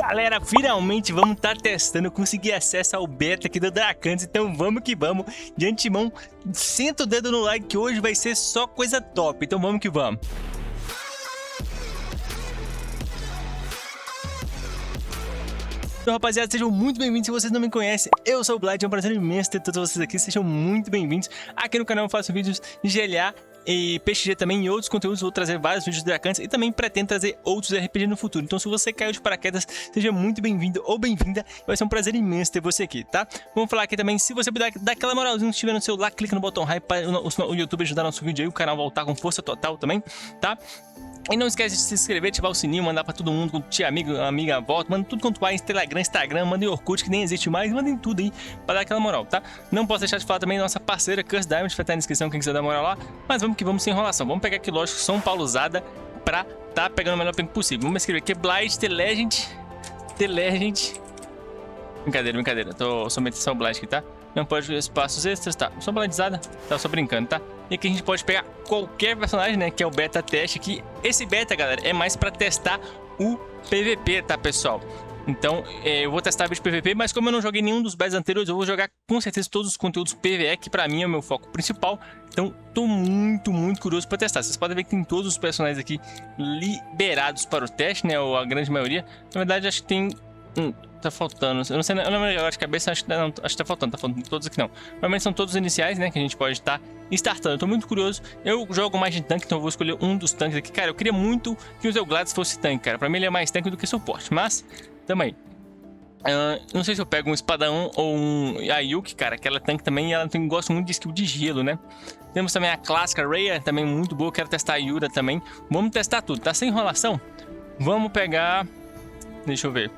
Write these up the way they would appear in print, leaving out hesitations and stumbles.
Galera, finalmente vamos estar testando, conseguir acesso ao beta aqui do Dracantes, então vamos que vamos. De antemão, senta o dedo no like que hoje vai ser só coisa top, então vamos que vamos. Então, rapaziada, sejam muito bem-vindos. Se vocês não me conhecem, eu sou o Blad, é um prazer imenso ter todos vocês aqui. Sejam muito bem-vindos. Aqui no canal eu faço vídeos de GLA e PXG também e outros conteúdos. Vou trazer vários vídeos de Dracantes e também pretendo trazer outros RPG no futuro. Então, se você caiu de paraquedas, seja muito bem-vindo ou bem-vinda. Vai ser um prazer imenso ter você aqui, tá? Vamos falar aqui também, se você puder dar aquela moralzinha se estiver no celular, clica no botão hype para o YouTube ajudar nosso vídeo aí, o canal voltar com força total também, tá? E não esquece de se inscrever, ativar o sininho, mandar pra todo mundo, tia, amigo, amiga, volta, manda tudo quanto vai, Telegram, Instagram, mandem Orkut, que nem existe mais, mandem tudo aí pra dar aquela moral, tá? Não posso deixar de falar também da nossa parceira Curse Diamond, vai estar na descrição quem quiser dar moral lá, mas vamos que vamos sem enrolação, vamos pegar aqui, lógico, São Paulo usada pra tá pegando o melhor tempo possível. Vamos escrever aqui, Blight, The Legend, brincadeira, tô somente só o Blight aqui, tá? Não pode espaços extras, tá? Só bladizada, tá só brincando, tá? E aqui a gente pode pegar qualquer personagem, né? Que é o beta teste aqui. Esse beta, galera, é mais pra testar o PVP, tá, pessoal? Então, eu vou testar vídeo PVP, mas como eu não joguei nenhum dos betas anteriores, eu vou jogar com certeza todos os conteúdos PVE, que pra mim é o meu foco principal. Então, tô muito curioso pra testar. Vocês podem ver que tem todos os personagens aqui liberados para o teste, né? Ou a grande maioria. Na verdade, acho que tem... tá faltando, eu não sei, eu não me lembro de cabeça, acho que tá faltando todos aqui não. Provavelmente são todos os iniciais, né, que a gente pode estar startando. Eu tô muito curioso, eu jogo mais de tanque, então eu vou escolher um dos tanques aqui. Cara, eu queria muito que o Zeugladys fosse tanque, cara. Pra mim ele é mais tanque do que suporte, mas também. Não sei se eu pego um espadão ou um Yuki, cara, que ela é tanque também e ela gosta muito de skill de gelo, né. Temos também a clássica Rhea, também muito boa, quero testar a Yura também. Vamos testar tudo, tá sem enrolação? Vamos pegar, deixa eu ver.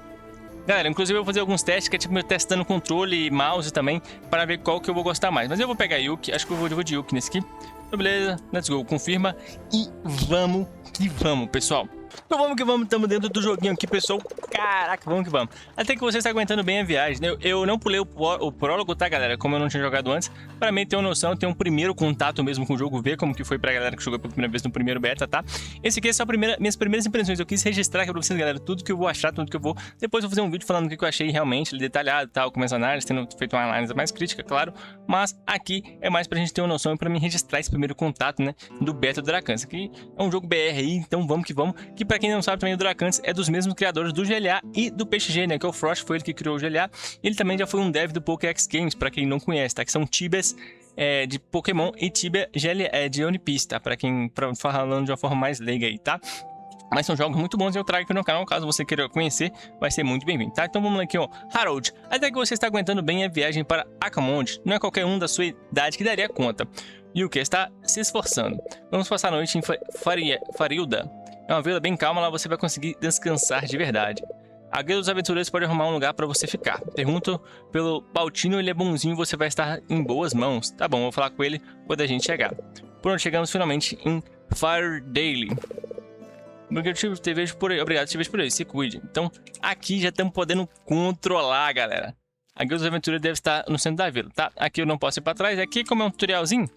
Galera, inclusive eu vou fazer alguns testes, que é tipo testando controle e mouse também, para ver qual que eu vou gostar mais. Mas eu vou pegar Yuki, acho que eu vou de Yuki nesse aqui. Então, beleza, let's go, confirma e vamos que vamos, pessoal. Então vamos que vamos, estamos dentro do joguinho aqui, pessoal. Caraca, vamos que vamos. Até que você está aguentando bem a viagem, né? Eu não pulei o prólogo, tá, galera? Como eu não tinha jogado antes, para mim ter uma noção, ter um primeiro contato mesmo com o jogo, ver como que foi pra galera que jogou pela primeira vez no primeiro beta, tá? Esse aqui é só minhas primeiras impressões. Eu quis registrar aqui pra vocês, galera, tudo que eu vou achar, tudo que eu vou... Depois eu vou fazer um vídeo falando o que eu achei realmente, detalhado e tal, com minhas análises, tendo feito uma análise mais crítica, claro. Mas aqui é mais pra gente ter uma noção e pra mim registrar esse primeiro contato, né, do beta do Dracantes. Aqui é um jogo BR aí, então vamos que vamos. Que pra quem não sabe também, o Dracantes é dos mesmos criadores do GLA e do PXG, né, que é o Frost, foi ele que criou o GLA. Ele também já foi um dev do Pokéx Games, pra quem não conhece, tá? Que são Tibias de Pokémon e Tibia de One Piece, tá? Pra quem falando de uma forma mais leiga aí, tá? Mas são jogos muito bons e eu trago aqui no canal, caso você queira conhecer, vai ser muito bem-vindo, tá? Então vamos lá aqui, ó, Harold. Até que você está aguentando bem a viagem para Akamond, não é qualquer um da sua idade que daria conta. Yuki está se esforçando. Vamos passar a noite em Farilda. É uma vila bem calma, lá você vai conseguir descansar de verdade. A guia dos aventureiros pode arrumar um lugar para você ficar. Pergunto pelo Baltino, ele é bonzinho, você vai estar em boas mãos. Tá bom, vou falar com ele quando a gente chegar. Por onde chegamos finalmente em Firedale. Obrigado, te vejo por aí. Obrigado, te vejo por aí. Se cuide. Então, aqui já estamos podendo controlar, galera. A guia dos aventureiros deve estar no centro da vila, tá? Aqui eu não posso ir para trás. Aqui, como é um tutorialzinho,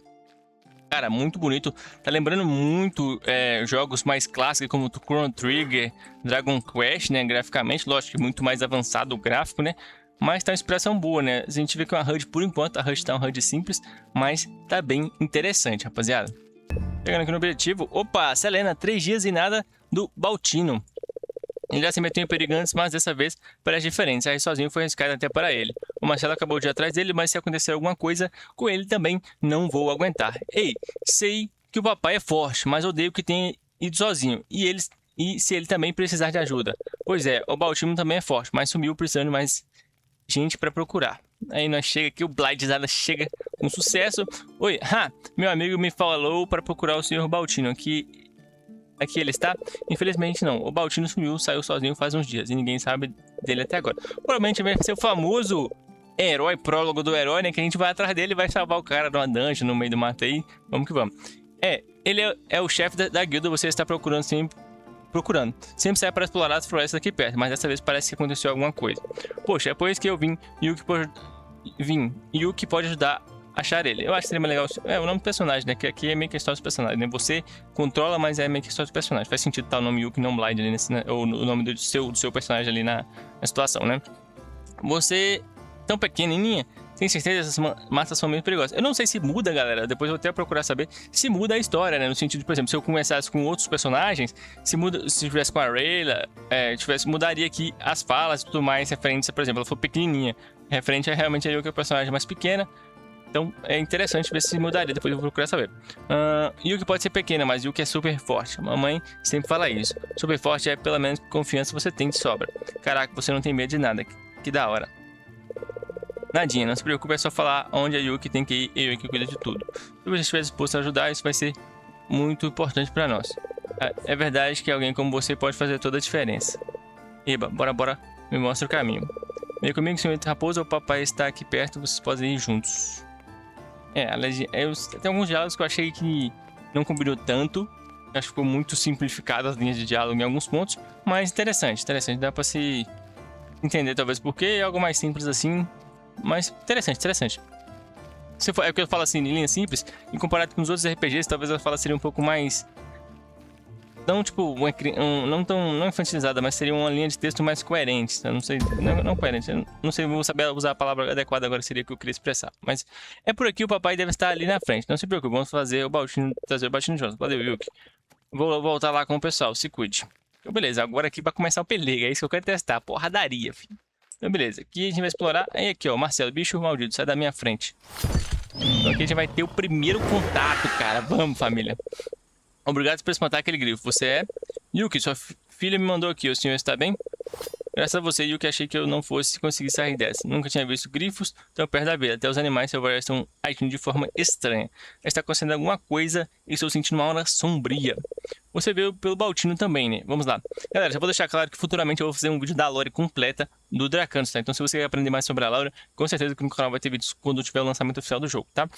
cara, muito bonito. Tá lembrando muito jogos mais clássicos como o Chrono Trigger, Dragon Quest, né? Graficamente, lógico que muito mais avançado o gráfico, né? Mas tá uma inspiração boa, né? A gente vê que é uma HUD por enquanto. A HUD tá uma HUD simples, mas tá bem interessante, rapaziada. Chegando aqui no objetivo. Opa, Selena, 3 dias e nada do Baltino. Ele já se meteu em perigo antes, mas dessa vez parece diferente. Sair sozinho foi arriscado até para ele. O Marcelo acabou de ir atrás dele, mas se acontecer alguma coisa com ele também, não vou aguentar. Ei, sei que o papai é forte, mas odeio que tenha ido sozinho. E se ele também precisar de ajuda? Pois é, o Baltino também é forte, mas sumiu precisando de mais gente para procurar. Aí nós chega aqui, o Bladizada chega com sucesso. Oi, meu amigo me falou para procurar o Sr. Baltino. Aqui ele está? Infelizmente não. O Baltino sumiu, saiu sozinho faz uns dias e ninguém sabe dele até agora. Provavelmente vai ser o famoso herói, prólogo do herói, né? Que a gente vai atrás dele e vai salvar o cara de uma dungeon no meio do mato aí. Vamos que vamos. Ele é o chefe da guilda, você está procurando sempre. Sempre sai para explorar as florestas aqui perto, mas dessa vez parece que aconteceu alguma coisa. Poxa, depois que eu vim, Yuki pode ajudar achar ele. Eu acho que seria mais legal... É, o nome do personagem, né? Que aqui é meio que a história do personagem, né? Você controla, mas é meio que a história do personagem. Faz sentido estar o nome Yuki não Blind ali nesse, né? Ou o nome do seu personagem ali na situação, né? Você, tão pequenininha, tem certeza que essas massas são meio perigosas. Eu não sei se muda, galera. Depois eu vou até procurar saber se muda a história, né? No sentido de, por exemplo, se eu começasse com outros personagens, se tivesse com a Rayla, mudaria aqui as falas e tudo mais referentes, por exemplo, ela for pequenininha. Referente a realmente a Yuki, que é o personagem mais pequena. Então é interessante ver se mudaria, depois eu vou procurar saber. Yuki pode ser pequena, mas Yuki é super forte. A mamãe sempre fala isso. Super forte é pelo menos confiança você tem de sobra. Caraca, você não tem medo de nada. Que da hora. Nadinha, não se preocupe, é só falar onde a Yuki tem que ir e a Yuki cuida de tudo. Se você estiver disposto a ajudar, isso vai ser muito importante pra nós. É verdade que alguém como você pode fazer toda a diferença. Eba, bora, me mostra o caminho. Vem comigo, senhorita Raposa, o papai está aqui perto, vocês podem ir juntos. Tem alguns diálogos que eu achei que não combinou tanto. Acho que ficou muito simplificado as linhas de diálogo em alguns pontos. Mas interessante. Dá pra se entender talvez por que é algo mais simples assim. Mas interessante. É o que eu falo assim, em linha simples. E comparado com os outros RPGs, talvez a fala seria um pouco mais... Não, tipo, não infantilizada, mas seria uma linha de texto mais coerente. Eu não sei, não coerente. Eu não sei, vou saber usar a palavra adequada agora, seria o que eu queria expressar. Mas é por aqui, o papai deve estar ali na frente. Não se preocupe, vamos trazer o Baltinho juntos. Valeu, Yuki. Vou voltar lá com o pessoal, se cuide. Então, beleza, agora aqui pra começar o pelega, é isso que eu quero testar. Porradaria, filho. Então, beleza, aqui a gente vai explorar. Aí, aqui, ó, Marcelo, bicho maldito, sai da minha frente. Então aqui a gente vai ter o primeiro contato, cara. Vamos, família. Obrigado por espantar aquele grifo. Você é? Yuki, sua filha me mandou aqui. O senhor está bem? Graças a você, Yuki, achei que eu não fosse conseguir sair dessa. Nunca tinha visto grifos tão perto da beira. Até os animais selvagens estão agindo de forma estranha. Está acontecendo alguma coisa e estou sentindo uma aura sombria. Você veio pelo Baltino também, né? Vamos lá. Galera, já vou deixar claro que futuramente eu vou fazer um vídeo da lore completa do Dracanos, tá? Então se você quer aprender mais sobre a lore, com certeza que no canal vai ter vídeos quando tiver o lançamento oficial do jogo, tá?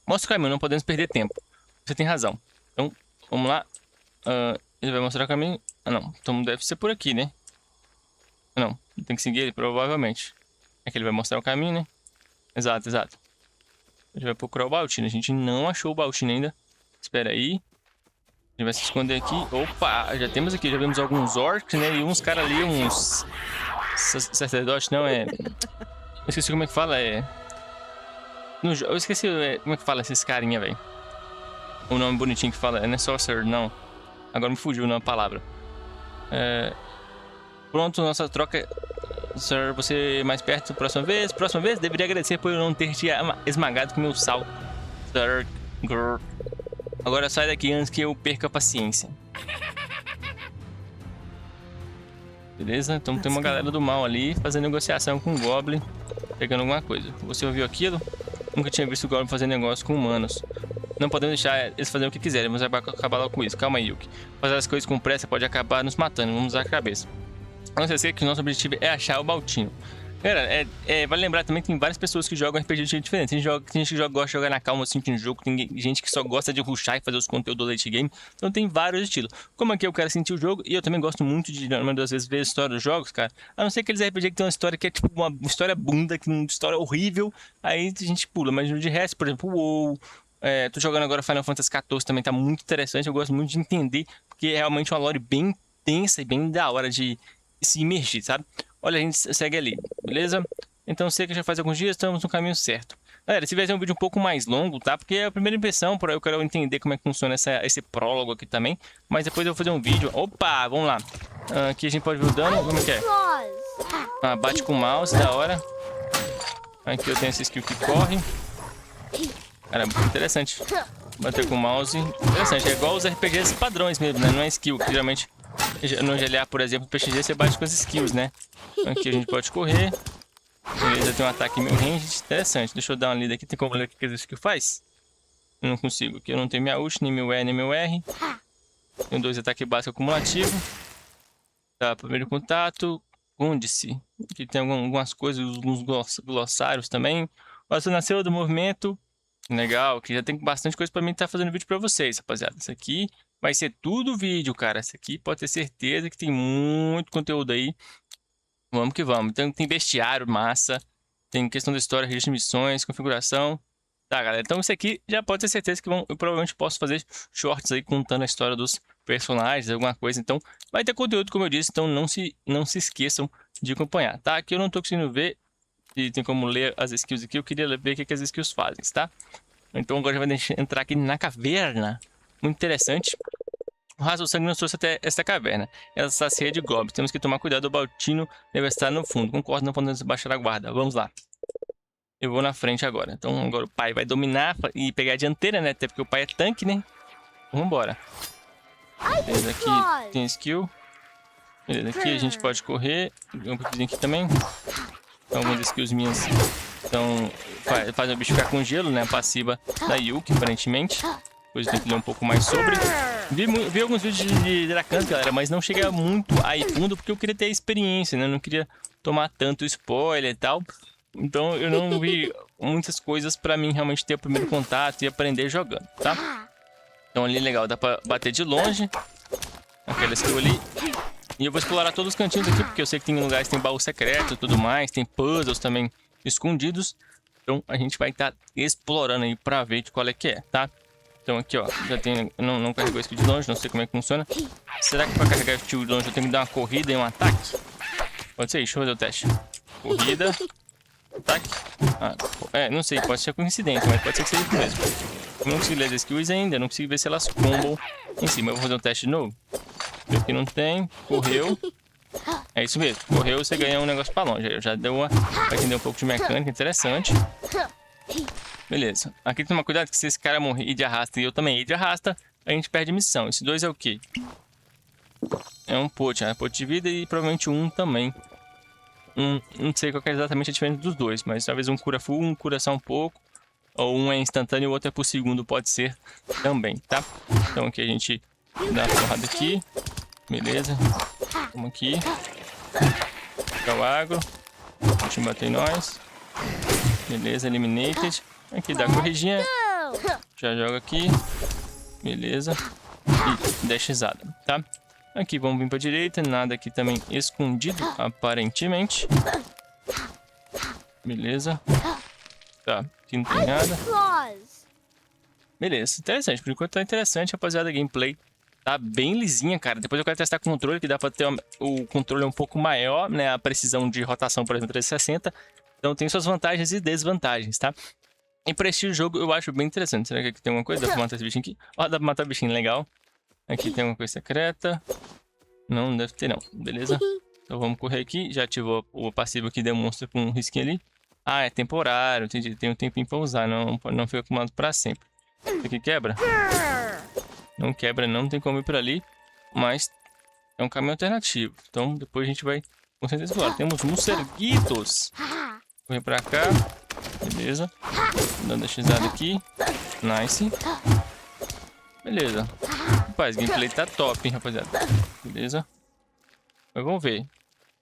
Mostra o caminho, não podemos perder tempo. Você tem razão. Então, vamos lá. Ele vai mostrar o caminho. Ah, não. Então deve ser por aqui, né? Não, tem que seguir ele, provavelmente. É que ele vai mostrar o caminho, né? Exato. A gente vai procurar o Baltino. A gente não achou o Baltino ainda. Espera aí. A gente vai se esconder aqui. Opa, já temos aqui. Já vimos alguns orcs, né? E uns caras ali, uns... sacerdote, não, é... Eu esqueci como é que fala, Eu esqueci como é que fala esses carinha, velho. O nome bonitinho que fala, não é sorcerer, não. Agora me fugiu na palavra. Pronto, nossa troca. Sir, você mais perto próxima vez. Próxima vez, deveria agradecer por eu não ter te esmagado com meu sal. Sir, grrr. Agora sai daqui antes que eu perca a paciência. Beleza? Então tem uma galera do mal ali fazendo negociação com o Goblin, pegando alguma coisa. Você ouviu aquilo? Nunca tinha visto o Goblin fazer negócio com humanos. Não podemos deixar eles fazerem o que quiserem. Vamos acabar logo com isso. Calma aí, Yuki. Fazer as coisas com pressa pode acabar nos matando. Vamos usar a cabeça. Não se esqueça que o nosso objetivo é achar o Baltino. Galera, vale lembrar também que tem várias pessoas que jogam RPG de jeito diferente. Tem gente que gosta de jogar na calma, sentindo o jogo. Tem gente que só gosta de rushar e fazer os conteúdos do late game. Então tem vários estilos. Como aqui eu quero sentir o jogo, e eu também gosto muito de, na maioria das vezes, ver a história dos jogos, cara. A não ser aqueles RPG que tem uma história que é tipo uma história bunda, que é uma história horrível. Aí a gente pula. Mas de resto, por exemplo, WoW... tô jogando agora Final Fantasy XIV, também tá muito interessante. Eu gosto muito de entender, porque é realmente uma lore bem tensa e bem da hora de se imergir, sabe? Olha, a gente segue ali, beleza? Então sei que já faz alguns dias, estamos no caminho certo. Galera, esse vai ser um vídeo um pouco mais longo, tá? Porque é a primeira impressão, eu quero entender como é que funciona esse prólogo aqui também. Mas depois eu vou fazer um vídeo. Opa, vamos lá. Aqui a gente pode ver o dano, como é que é? Bate com o mouse, da hora. Aqui eu tenho essa skill que corre. Cara, interessante. Bater com o mouse. Interessante, é igual os RPGs padrões mesmo, né? Não é skill, que geralmente no GLA, por exemplo, no PXG você bate com as skills, né? Então aqui a gente pode correr. Beleza, tem um ataque meio range. Interessante, deixa eu dar uma lida aqui. Tem como ler o que a skill faz? Eu não consigo, aqui eu não tenho minha ult, nem meu E, nem meu R. Tenho 2 ataques básicos acumulativos. Tá, primeiro contato. Onde-se? Aqui tem algumas coisas, alguns glossários também. Você nasceu do movimento. Legal, que já tem bastante coisa pra mim estar fazendo vídeo pra vocês, rapaziada. Isso aqui vai ser tudo vídeo, cara. Isso aqui pode ter certeza que tem muito conteúdo aí. Vamos que vamos. Então tem bestiário, massa. Tem questão da história, registro de missões, configuração. Tá, galera, então isso aqui já pode ter certeza que eu provavelmente posso fazer shorts aí contando a história dos personagens, alguma coisa. Então vai ter conteúdo, como eu disse, então não se esqueçam de acompanhar, tá? Aqui eu não tô conseguindo ver se tem como ler as skills aqui, eu queria ver o que as skills fazem, tá? Então agora já vai entrar aqui na caverna, muito interessante. O rastro do sangue nos trouxe até esta caverna. Ela está cheia de goblins. Temos que tomar cuidado, o Baltino deve estar no fundo. Concordo, não podemos baixar a guarda. Vamos lá. Eu vou na frente agora. Então agora o pai vai dominar e pegar a dianteira, né? Até porque o pai é tanque, né? Vambora. Beleza, aqui tem skill. Beleza, aqui a gente pode correr. Um pouquinho aqui também. Então, algumas skills minhas. Então, faz o bicho ficar com gelo, né? A passiva da Yuki, aparentemente. Depois eu tenho que ler um pouco mais sobre. Vi alguns vídeos de Dracan, galera, mas não cheguei muito aí fundo porque eu queria ter experiência, né? Eu não queria tomar tanto spoiler e tal. Então eu não vi muitas coisas pra mim realmente ter o primeiro contato e aprender jogando, tá? Então ali legal, dá pra bater de longe. Aquela skill ali. E eu vou explorar todos os cantinhos aqui, porque eu sei que tem lugares que tem baú secreto e tudo mais. Tem puzzles também escondidos. Então a gente vai estar explorando aí pra ver de qual é que é, tá? Então aqui ó, já tem... Não carregou skill de longe, não sei como é que funciona. Será que pra carregar skill de longe eu tenho que dar uma corrida e um ataque? Pode ser, deixa eu fazer o teste. Corrida... Ataque. Não sei, pode ser coincidência, mas pode ser que seja isso mesmo. Eu não consigo ler as skills ainda, não consigo ver se elas combam em cima. Eu vou fazer um teste de novo. Aqui não tem, correu. É isso mesmo, correu, você ganha um negócio pra longe. Aí eu já deu uma... Vai entender um pouco de mecânica, interessante. Beleza. Aqui tem que tomar cuidado que se esse cara morrer de arrasta e eu também ir de arrasta, a gente perde missão. Esse 2 é o quê? É um pote, né? Pote de vida e provavelmente um também. Não sei qual é exatamente a diferença dos dois, mas talvez um cura full, um cura só um pouco. Ou um é instantâneo e o outro é por segundo, pode ser também, tá? Então aqui a gente dá uma porrada aqui. Beleza. Vamos aqui. Fica o agro. Deixa eu bater em nós. Beleza, eliminated. Aqui dá a corridinha. Já joga aqui. Beleza. E dashizada, tá? Aqui vamos vir pra direita, nada aqui também escondido, aparentemente. Beleza. Tá, aqui não tem nada. Beleza, interessante, por enquanto tá interessante, rapaziada, a gameplay tá bem lisinha, cara. Depois eu quero testar com o controle, que dá pra ter o controle um pouco maior, né, a precisão de rotação, por exemplo, 360. Então tem suas vantagens e desvantagens, tá? E pra este jogo eu acho bem interessante. Será que aqui tem alguma coisa? Dá pra matar esse bichinho aqui? Ó, dá pra matar o bichinho, legal. Aqui tem alguma coisa secreta. Não, deve ter não. Beleza? Então vamos correr aqui. Já ativou o passivo que demonstra com um risquinho ali. Ah, é temporário. Entendi. Tem um tempinho pra usar. Não fica acumulado pra sempre. Isso aqui quebra? Não quebra, não tem como ir por ali. Mas é um caminho alternativo. Então depois a gente vai com certeza explorar. Temos morceguitos. Correr pra cá. Beleza. Dando a xizada aqui. Nice. Beleza. Rapaz, gameplay tá top, hein, rapaziada. Beleza. Mas vamos ver.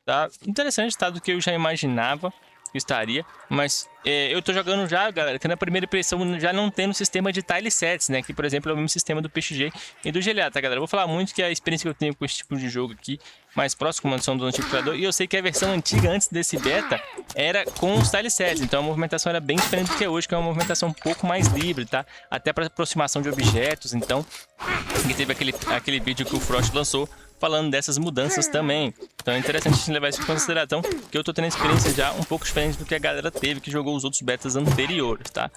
Tá interessante, tá? Do que eu já imaginava que estaria. Mas eu tô jogando já, galera, que na primeira impressão já não tem no sistema de tile sets, né? Que, por exemplo, é o mesmo sistema do PXG e do GLA, tá, galera? Eu vou falar muito que a experiência que eu tenho com esse tipo de jogo aqui, mais próximo como são do antigo criador. E eu sei que a versão antiga, antes desse beta, era com os tile sets. Então a movimentação era bem diferente do que é hoje, que é uma movimentação um pouco mais livre, tá? Até para aproximação de objetos. Então, aqui teve aquele vídeo que o Frost lançou falando dessas mudanças também. Então é interessante a gente levar isso em consideração, que eu tô tendo experiência já um pouco diferente do que a galera teve, que jogou os outros betas anteriores, tá?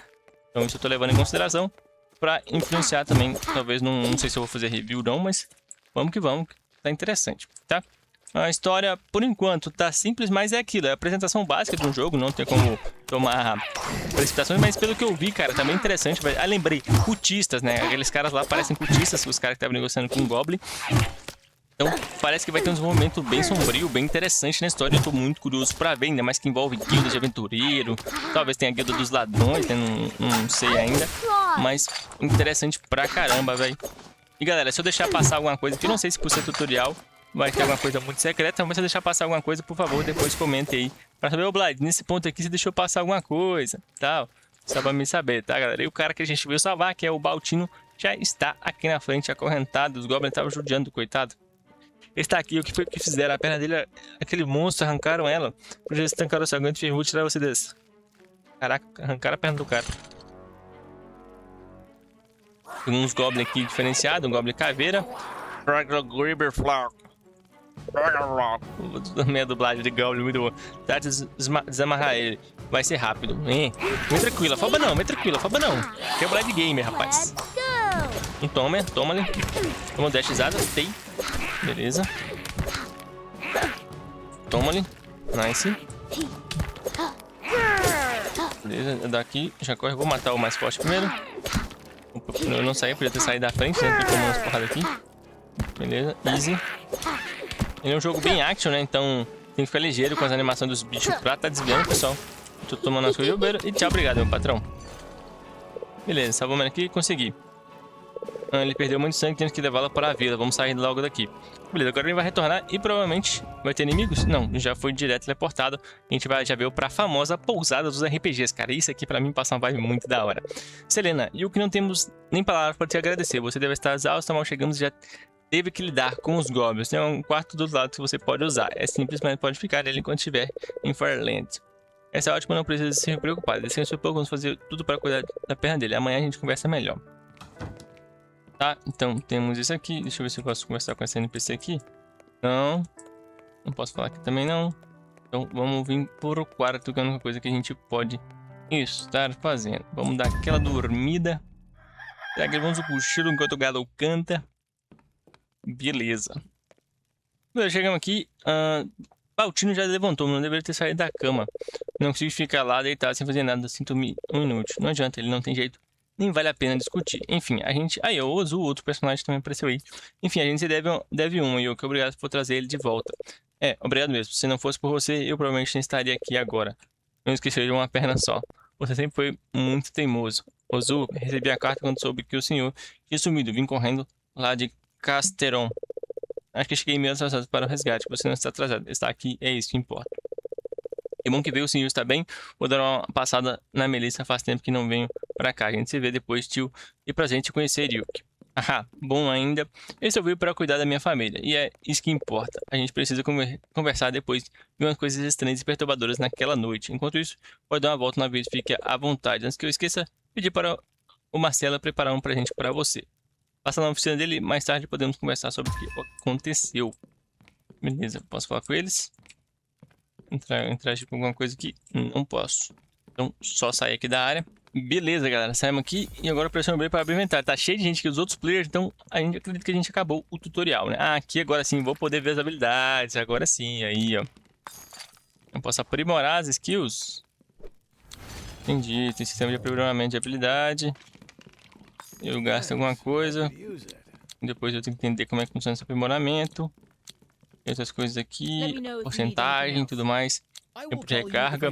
Então isso eu tô levando em consideração pra influenciar também. Talvez, não sei se eu vou fazer review não, mas vamos que vamos, tá interessante, tá? A história, por enquanto, tá simples, mas é aquilo, é a apresentação básica de um jogo, não tem como tomar precipitações, mas pelo que eu vi, cara, tá bem interessante. Ah, lembrei, cultistas, né? Aqueles caras lá parecem cultistas, os caras que estavam negociando com o Goblin. Então, parece que vai ter um desenvolvimento bem sombrio, bem interessante na história. Eu tô muito curioso pra ver, ainda mais que envolve guilda de aventureiro. Talvez tenha a guilda dos ladrões, né? Não sei ainda. Mas interessante pra caramba, velho. E galera, se eu deixar passar alguma coisa, que eu não sei se por ser tutorial vai ter alguma coisa muito secreta, mas se eu deixar passar alguma coisa, por favor, depois comente aí. Pra saber, ô Blade, nesse ponto aqui você deixou passar alguma coisa, tal. Só pra me saber, tá, galera? E o cara que a gente veio salvar, que é o Baltino, já está aqui na frente, acorrentado. Os goblins estavam judiando, coitado. Ele está aqui, o que foi que fizeram? A perna dele, aquele monstro, arrancaram ela. Por eles estancaram o seu aguento e vou tirar você desse. Caraca, arrancaram a perna do cara. Tem uns Goblin aqui diferenciados, um Goblin Caveira. Minha dublagem de Goblin, muito boa. Trata de desamarrar ele. Vai ser rápido. Vem tranquila, foba não, vem tranquila, foba não. Que é o Blade Gamer, rapaz. Toma ali. Toma o dashizada, tem. Beleza. Toma ali. Nice. Beleza, daqui já corre. Vou matar o mais forte primeiro. Opa, eu não saí, podia ter saído da frente, né? Tô tomando umas porradas aqui. Beleza, easy. Ele é um jogo bem action, né? Então tem que ficar ligeiro com as animações dos bichos pra tá desviando, pessoal. Tô tomando as coisas de beiro e tchau, obrigado, meu patrão. Beleza, salvamos aqui e consegui. Ele perdeu muito sangue, temos que levá-la para a vila. Vamos sair logo daqui. Beleza, agora ele vai retornar e provavelmente vai ter inimigos? Não, já foi direto teleportado. A gente já veio para a famosa pousada dos RPGs, cara. Isso aqui pra mim passa uma vibe muito da hora. Selena, e o que não temos nem palavras para te agradecer. Você deve estar exausta, mal chegamos e já teve que lidar com os goblins. Tem um quarto do outro lado que você pode usar. É simples, mas pode ficar ali enquanto estiver em Fireland. Essa é ótima, não precisa se preocupar. Descanse um pouco, vamos fazer tudo para cuidar da perna dele. Amanhã a gente conversa melhor. Tá, então temos isso aqui. Deixa eu ver se eu posso conversar com essa NPC aqui. Não. Não posso falar aqui também não. Então vamos vir por o quarto, que é a única coisa que a gente pode estar fazendo. Vamos dar aquela dormida. Vamos o cochilo enquanto o galo canta. Beleza. Chegamos aqui. Baltino já levantou, não deveria ter saído da cama. Não consigo ficar lá deitado sem fazer nada. Sinto-me um inútil. Não adianta, ele não tem jeito. Nem vale a pena discutir. Enfim, a gente... Aí, o Ozu, outro personagem também apareceu aí. Enfim, a gente deve um, e eu que obrigado por trazer ele de volta. Obrigado mesmo. Se não fosse por você, eu provavelmente não estaria aqui agora. Não esqueci de uma perna só. Você sempre foi muito teimoso. Ozu, recebi a carta quando soube que o senhor tinha sumido. Vim correndo lá de Casteron. Acho que cheguei meio atrasado para o resgate. Você não está atrasado. Está aqui, é isso que importa. Que bom que veio, o senhor está bem. Vou dar uma passada na Melissa, faz tempo que não venho pra cá. A gente se vê depois, tio. E pra gente conhecer Yuki. Ah, bom ainda. Eu só veio para cuidar da minha família. E é isso que importa. A gente precisa conversar depois de umas coisas estranhas e perturbadoras naquela noite. Enquanto isso, pode dar uma volta na vida, fique à vontade. Antes que eu esqueça, pedir para o Marcelo preparar um presente para você. Passa na oficina dele, mais tarde podemos conversar sobre o que aconteceu. Beleza, posso falar com eles? Interagir com alguma coisa aqui? Não posso. Então, só sair aqui da área. Beleza, galera. Saímos aqui e agora pressiona o B para abrir o inventário. Tá cheio de gente aqui, os outros players. Então, a gente acredita que a gente acabou o tutorial, né? Aqui agora sim, vou poder ver as habilidades. Agora sim, aí, ó. Eu posso aprimorar as skills. Entendi. Tem sistema de aprimoramento de habilidade. Eu gasto alguma coisa. Depois eu tenho que entender como é que funciona esse aprimoramento. Essas coisas aqui, porcentagem e tudo mais. Tempo de recarga.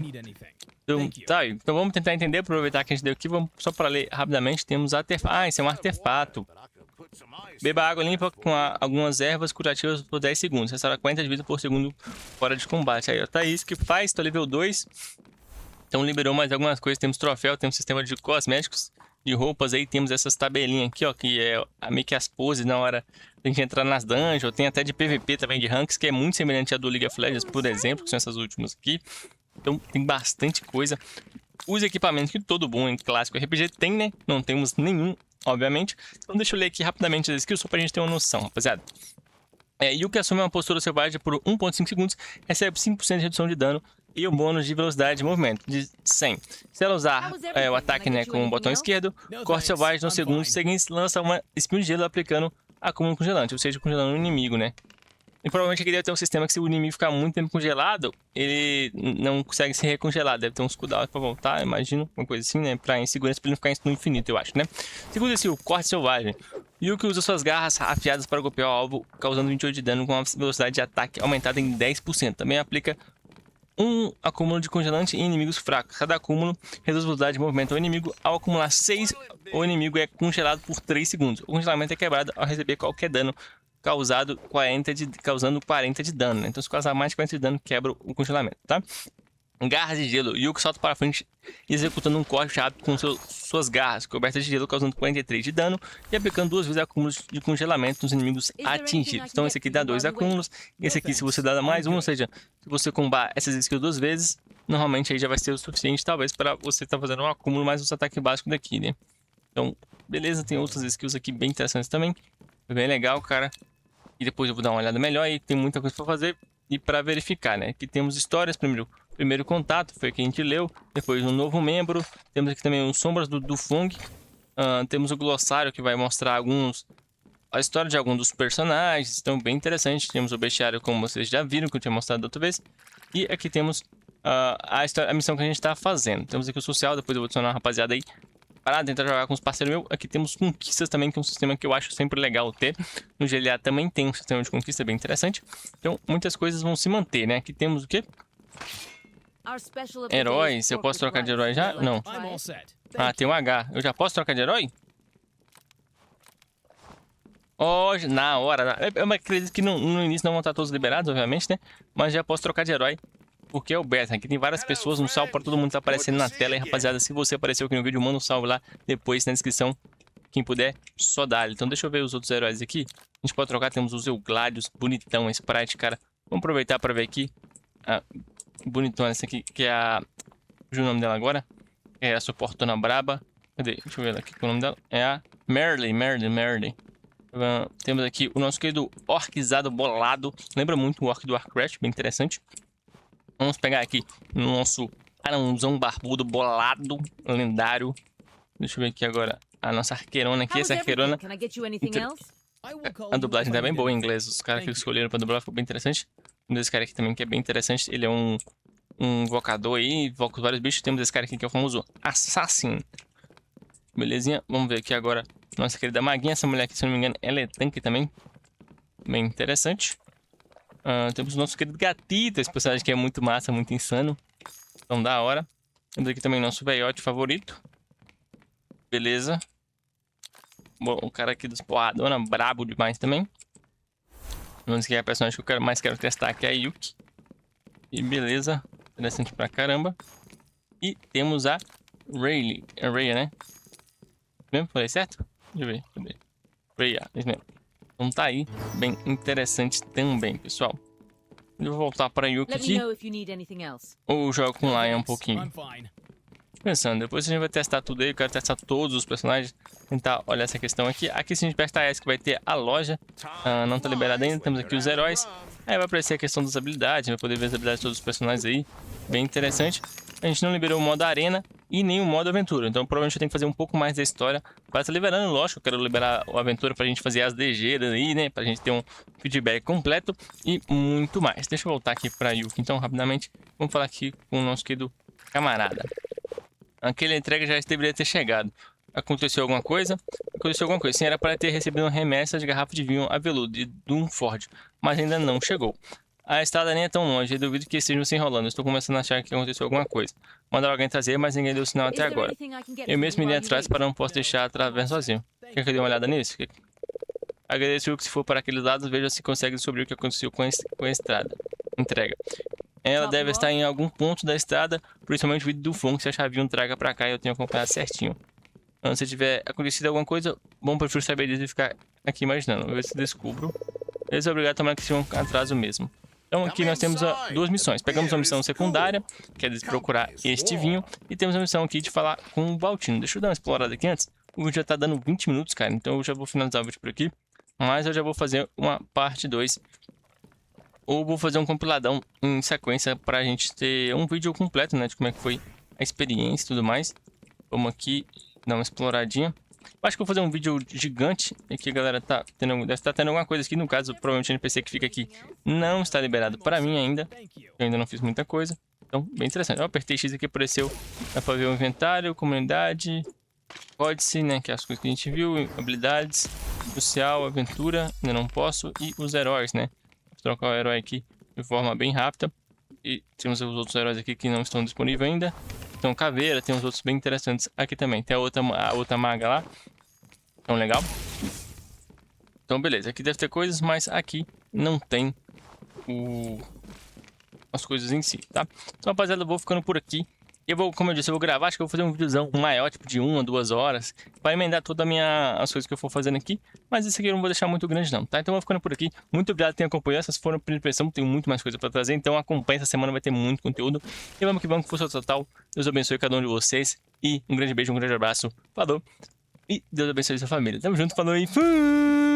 Então, tá, então vamos tentar entender, aproveitar que a gente deu aqui. Vamos só para ler rapidamente. Temos artefato. Ah, esse é um artefato. Beba água limpa com algumas ervas curativas por 10 segundos. Restaura 40 de vida por segundo fora de combate. Aí, ó, tá isso que faz. Tô nível 2. Então liberou mais algumas coisas. Temos troféu, temos sistema de cosméticos, de roupas aí. Temos essas tabelinhas aqui, ó, que é meio que as poses na hora de a gente entrar nas dungeons. Tem até de PVP também, de ranks, que é muito semelhante à do League of Legends, por exemplo, que são essas últimas aqui. Então tem bastante coisa. Os equipamentos que todo bom em clássico RPG tem, né? Não temos nenhum, obviamente. Então deixa eu ler aqui rapidamente as skills, só pra gente ter uma noção, rapaziada. Yuki assume uma postura selvagem por 1.5 segundos, recebe 5% de redução de dano e um bônus de velocidade de movimento de 100. Se ela usar o ataque, né, com o botão esquerdo, corte selvagem nos segundos seguintes, lança uma espinho de gelo aplicando acúmulo congelante, ou seja, congelando o inimigo, né? E provavelmente aqui deve ter um sistema que se o inimigo ficar muito tempo congelado, ele não consegue se recongelar. Deve ter uns cooldowns pra voltar, imagino, uma coisa assim, né? Pra insegurança, pra ele não ficar no infinito, eu acho, né? Segundo esse, o corte selvagem. Yuki usa suas garras afiadas para golpear o alvo, causando 28 de dano com uma velocidade de ataque aumentada em 10%. Também aplica um acúmulo de congelante em inimigos fracos. Cada acúmulo reduz a velocidade de movimento ao inimigo. Ao acumular 6, o inimigo é congelado por 3 segundos. O congelamento é quebrado ao receber qualquer dano causando 40 de dano, né? Então se causar mais de 40 de dano, quebra o congelamento, tá? Garras de gelo. Yuki salta para frente, executando um corte rápido com suas garras, cobertas de gelo, causando 43 de dano e aplicando 2 vezes acúmulos de congelamento nos inimigos atingidos. Então esse aqui dá 2 acúmulos, esse aqui se você dá mais um, ou seja, se você combar essas skills 2 vezes, normalmente aí já vai ser o suficiente, talvez, para você estar fazendo um acúmulo mais os ataques básicos daqui, né? Então, Beleza, tem outras skills aqui bem interessantes também. Bem legal, cara. E depois eu vou dar uma olhada melhor e tem muita coisa pra fazer e pra verificar, né? Aqui temos histórias, primeiro contato, foi o que a gente leu. Depois um novo membro. Temos aqui também os sombras do Fung. Temos o glossário que vai mostrar a história de alguns dos personagens. Então, bem interessante. Temos o bestiário, como vocês já viram, que eu tinha mostrado outra vez. E aqui temos a missão que a gente tá fazendo. Temos aqui o social, depois eu vou adicionar uma rapaziada aí para tentar jogar com os parceiros meus. Aqui temos conquistas também, que é um sistema que eu acho sempre legal ter. No GLA também tem um sistema de conquista bem interessante. Então, muitas coisas vão se manter, né? Aqui temos o quê? Heróis. Eu posso trocar de herói já? Não. Ah, tem um H. Eu já posso trocar de herói? Hoje, na hora. Eu acredito que no início não vão estar todos liberados, obviamente, né? Mas já posso trocar de herói. Porque é o beta. Aqui tem várias pessoas, um salve para todo mundo que tá aparecendo na tela. E rapaziada, se você apareceu aqui no vídeo, manda um salve lá depois na descrição. Quem puder, só dá. Então deixa eu ver os outros heróis aqui. A gente pode trocar, temos os Eugladius, bonitão, Sprite, cara. Vamos aproveitar para ver aqui. Bonitona essa aqui, que é a... Fugiu o nome dela agora. É a suportona braba. Cadê? Deixa eu ver aqui qual é o nome dela. É a Merly. Temos aqui o nosso querido orczado bolado. Lembra muito o orc do Warcraft, bem interessante. Vamos pegar aqui o nosso anãozão barbudo bolado, lendário. Deixa eu ver aqui agora a nossa arqueirona aqui. Essa arqueirona... A dublagem tá bem boa em inglês. Os caras que escolheram pra dublar ficou bem interessante. Um desses caras aqui também que é bem interessante. Ele é um invocador aí, invoca vários bichos. Temos esse cara aqui que é o famoso Assassin. Belezinha, vamos ver aqui agora nossa querida maguinha. Essa mulher aqui, se não me engano, ela é tanque também. Bem interessante. Temos o nosso querido gatito, esse personagem que é muito massa, muito insano. Então, da hora. Temos aqui também nosso velhote favorito. Beleza. Bom, o cara aqui dos porradona, brabo demais também. Vamos ver que é a personagem que eu mais quero testar, que é a Yuki. E beleza, interessante pra caramba. E temos a Rayleigh. É Raya, né? Mesmo? Falei certo? Deixa eu ver. Cadê? Raya, isso mesmo. Então tá aí, bem interessante também, pessoal. Eu vou voltar pra Yuki aqui. Ou jogo com Lion um pouquinho. Pensando, depois a gente vai testar tudo aí. Eu quero testar todos os personagens. Tentar olhar essa questão aqui. Aqui se a gente apertar essa que vai ter a loja. Não tá liberada ainda, temos aqui os heróis. Aí vai aparecer a questão das habilidades. Vai poder ver as habilidades de todos os personagens aí. Bem interessante. A gente não liberou o modo arena e nem o modo aventura. Então provavelmente eu tenho que fazer um pouco mais da história. Vai estar liberando, lógico. Eu quero liberar a aventura pra gente fazer as DGs aí, né? Pra gente ter um feedback completo e muito mais. Deixa eu voltar aqui pra Yuki. Então, rapidamente, vamos falar aqui com o nosso querido camarada. Aquela entrega já deveria ter chegado. Aconteceu alguma coisa? Aconteceu alguma coisa. Sim, era para ter recebido uma remessa de garrafa de vinho aveludo de Dunford, mas ainda não chegou. A estrada nem é tão longe, e duvido que estejam se enrolando. Estou começando a achar que aconteceu alguma coisa. Mandaram alguém trazer, mas ninguém deu sinal até agora. Eu mesmo irei atrás para não posso deixar através sozinho. Quer que eu dê uma olhada nisso? Agradeço que se for para aqueles lados, veja se consegue descobrir o que aconteceu com a estrada. Entrega. Ela deve estar em algum ponto da estrada, principalmente o vídeo do Fung. Se a chavinha traga pra cá, eu tenho acompanhado certinho. Se tiver acontecido alguma coisa, bom, prefiro saber disso e ficar aqui imaginando. Vou ver se descubro. Eles é obrigado a tomar que seja um atraso mesmo. Então aqui nós temos duas missões. Pegamos uma missão secundária, que é de procurar este vinho. E temos a missão aqui de falar com o Baltino. Deixa eu dar uma explorada aqui antes. O vídeo já tá dando 20 minutos, cara. Então eu já vou finalizar o vídeo por aqui. Mas eu já vou fazer uma parte 2. Ou vou fazer um compiladão em sequência pra gente ter um vídeo completo, né? De como é que foi a experiência e tudo mais. Vamos aqui dar uma exploradinha. Acho que vou fazer um vídeo gigante. Aqui, galera, deve estar tendo alguma coisa aqui. No caso, provavelmente o NPC que fica aqui não está liberado para mim ainda. Eu ainda não fiz muita coisa. Então, bem interessante. Eu apertei X aqui, apareceu. Dá pra ver o inventário, comunidade, códice, né? Que é as coisas que a gente viu. Habilidades, social, aventura. Ainda não posso. E os heróis, né? Vou trocar o herói aqui de forma bem rápida. E temos os outros heróis aqui que não estão disponíveis ainda. Então, caveira, tem uns outros bem interessantes aqui também. Tem a outra maga lá. Então, legal. Então, beleza. Aqui deve ter coisas, mas aqui não tem as coisas em si, tá? Então, rapaziada, eu vou ficando por aqui. Eu vou, como eu disse, eu vou gravar, acho que eu vou fazer um videozão maior, tipo de 1 a 2 horas, para emendar toda as coisas que eu for fazendo aqui, mas esse aqui eu não vou deixar muito grande não, tá? Então eu vou ficando por aqui, muito obrigado por ter acompanhado, essas foram a primeira impressão, tem muito mais coisa para trazer, então acompanha, essa semana vai ter muito conteúdo, e vamos que vamos, força total, Deus abençoe cada um de vocês, e um grande beijo, um grande abraço, falou! e Deus abençoe sua família. Tamo junto, falou e fui!